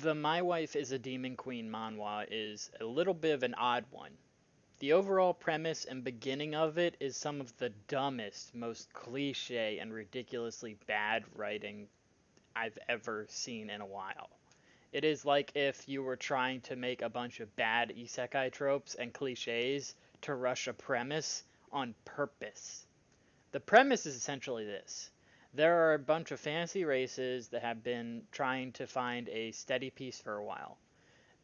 The My Wife is a Demon Queen manhwa is a little bit of an odd one. The overall premise and beginning of it is some of the dumbest, most cliche, and ridiculously bad writing I've ever seen in a while. It is like if you were trying to make a bunch of bad isekai tropes and cliches to rush a premise on purpose. The premise is essentially this. There are a bunch of fantasy races that have been trying to find a steady peace for a while.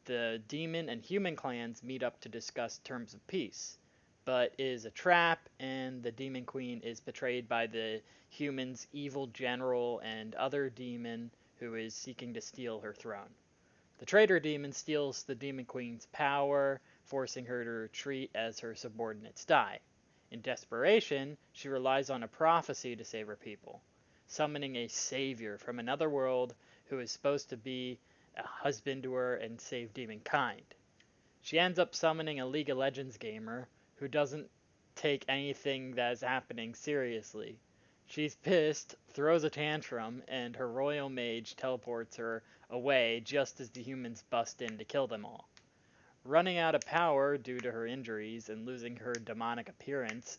The demon and human clans meet up to discuss terms of peace, but it is a trap, and the demon queen is betrayed by the human's evil general and other demon who is seeking to steal her throne. The traitor demon steals the demon queen's power, forcing her to retreat as her subordinates die. In desperation, she relies on a prophecy to save her people, summoning a savior from another world who is supposed to be a husband to her and save demonkind. She ends up summoning a League of Legends gamer who doesn't take anything that is happening seriously. She's pissed, throws a tantrum, and her royal mage teleports her away just as the humans bust in to kill them all. Running out of power due to her injuries and losing her demonic appearance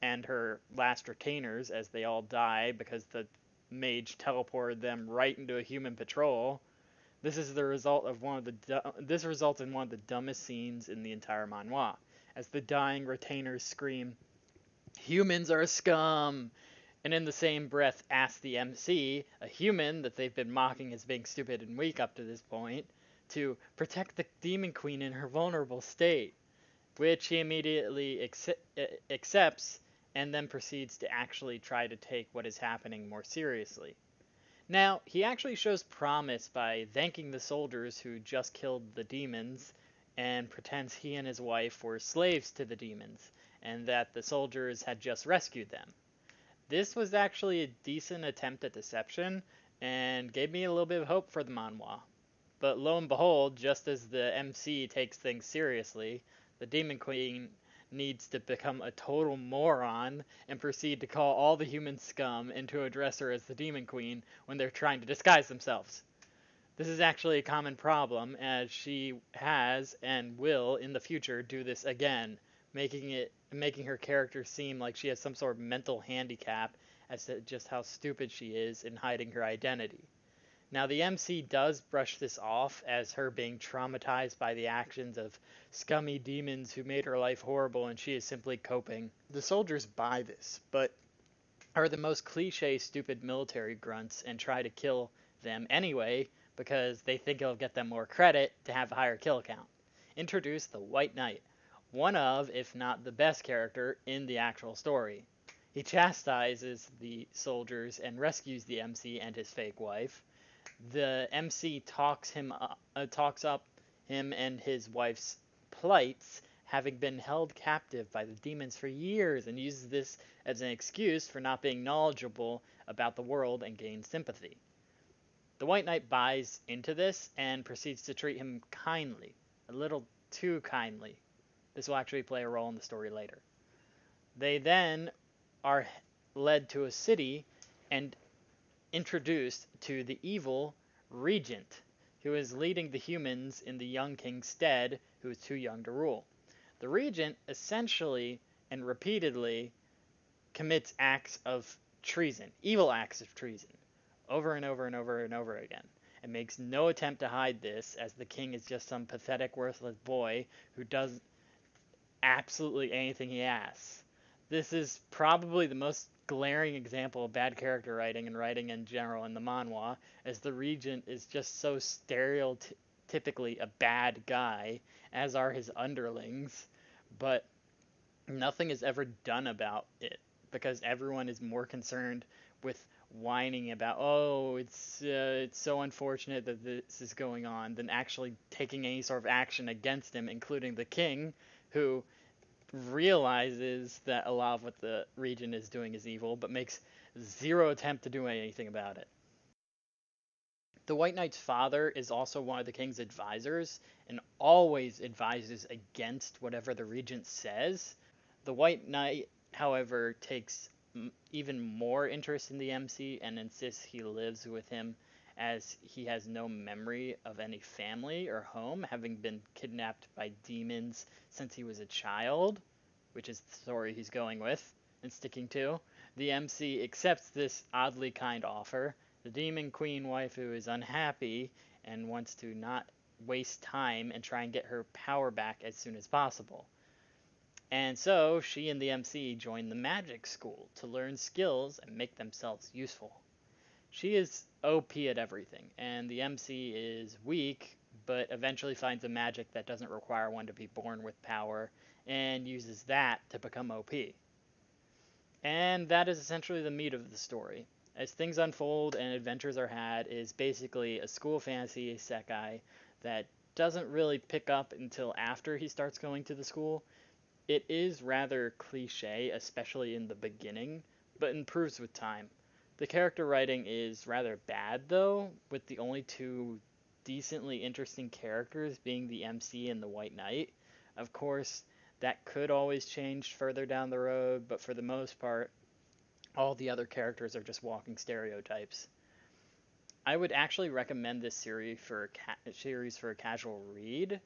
and her last retainers as they all die because the mage teleported them right into a human patrol. This is the result of this results in one of the dumbest scenes in the entire manhwa, as the dying retainers scream, "Humans are scum!" and in the same breath ask the MC, a human that they've been mocking as being stupid and weak up to this point, to protect the demon queen in her vulnerable state, which he immediately accepts and then proceeds to actually try to take what is happening more seriously. Now, he actually shows promise by thanking the soldiers who just killed the demons and pretends he and his wife were slaves to the demons and that the soldiers had just rescued them. This was actually a decent attempt at deception and gave me a little bit of hope for the manhwa. But lo and behold, just as the MC takes things seriously, the Demon Queen needs to become a total moron and proceed to call all the human scum and to address her as the Demon Queen when they're trying to disguise themselves. This is actually a common problem, as she has and will in the future do this again, making her character seem like she has some sort of mental handicap as to just how stupid she is in hiding her identity. Now, the MC does brush this off as her being traumatized by the actions of scummy demons who made her life horrible and she is simply coping. The soldiers buy this, but are the most cliche stupid military grunts and try to kill them anyway because they think it'll get them more credit to have a higher kill count. Introduce the White Knight, one of, if not the best character in the actual story. He chastises the soldiers and rescues the MC and his fake wife. The MC talks up him and his wife's plights, having been held captive by the demons for years, and uses this as an excuse for not being knowledgeable about the world and gain sympathy. The White Knight buys into this and proceeds to treat him kindly, a little too kindly. This will actually play a role in the story later. They then are led to a city and introduced to the evil regent, who is leading the humans in the young king's stead, who is too young to rule. The regent essentially and repeatedly commits acts of treason, evil acts of treason, over and over and over and over again, and makes no attempt to hide this, as the king is just some pathetic, worthless boy who does absolutely anything he asks. This is probably the most glaring example of bad character writing and writing in general in the manhwa, as the regent is just so stereotypically a bad guy, as are his underlings, but nothing is ever done about it because everyone is more concerned with whining about, oh, it's so unfortunate that this is going on, than actually taking any sort of action against him, including the king, who realizes that a lot of what the regent is doing is evil, but makes zero attempt to do anything about it. The White Knight's father is also one of the king's advisors, and always advises against whatever the regent says. The White Knight, however, takes even more interest in the MC and insists he lives with him as he has no memory of any family or home, having been kidnapped by demons since he was a child, which is the story he's going with and sticking to. The MC accepts this oddly kind offer. The Demon Queen waifu is unhappy and wants to not waste time and try and get her power back as soon as possible. And so she and the MC join the magic school to learn skills and make themselves useful. She is OP at everything, and the MC is weak, but eventually finds a magic that doesn't require one to be born with power and uses that to become OP. And that is essentially the meat of the story. As things unfold and adventures are had, is basically a school fantasy isekai that doesn't really pick up until after he starts going to the school. It is rather cliche, especially in the beginning, but improves with time. The character writing is rather bad, though, with the only two decently interesting characters being the MC and the White Knight. Of course, that could always change further down the road, but for the most part, all the other characters are just walking stereotypes. I would actually recommend this series for a casual read.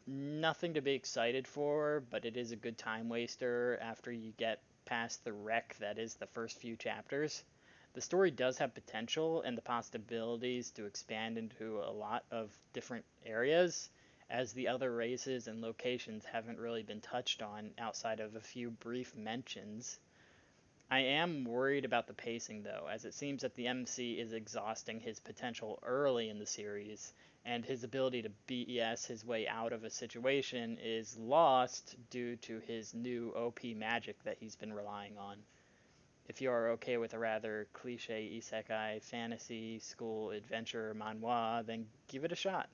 Nothing to be excited for, but it is a good time waster after you get past the wreck that is the first few chapters. The story does have potential and the possibilities to expand into a lot of different areas, as the other races and locations haven't really been touched on outside of a few brief mentions. I am worried about the pacing, though, as it seems that the MC is exhausting his potential early in the series, and his ability to BS his way out of a situation is lost due to his new OP magic that he's been relying on. If you are okay with a rather cliche isekai fantasy school adventure manhwa, then give it a shot.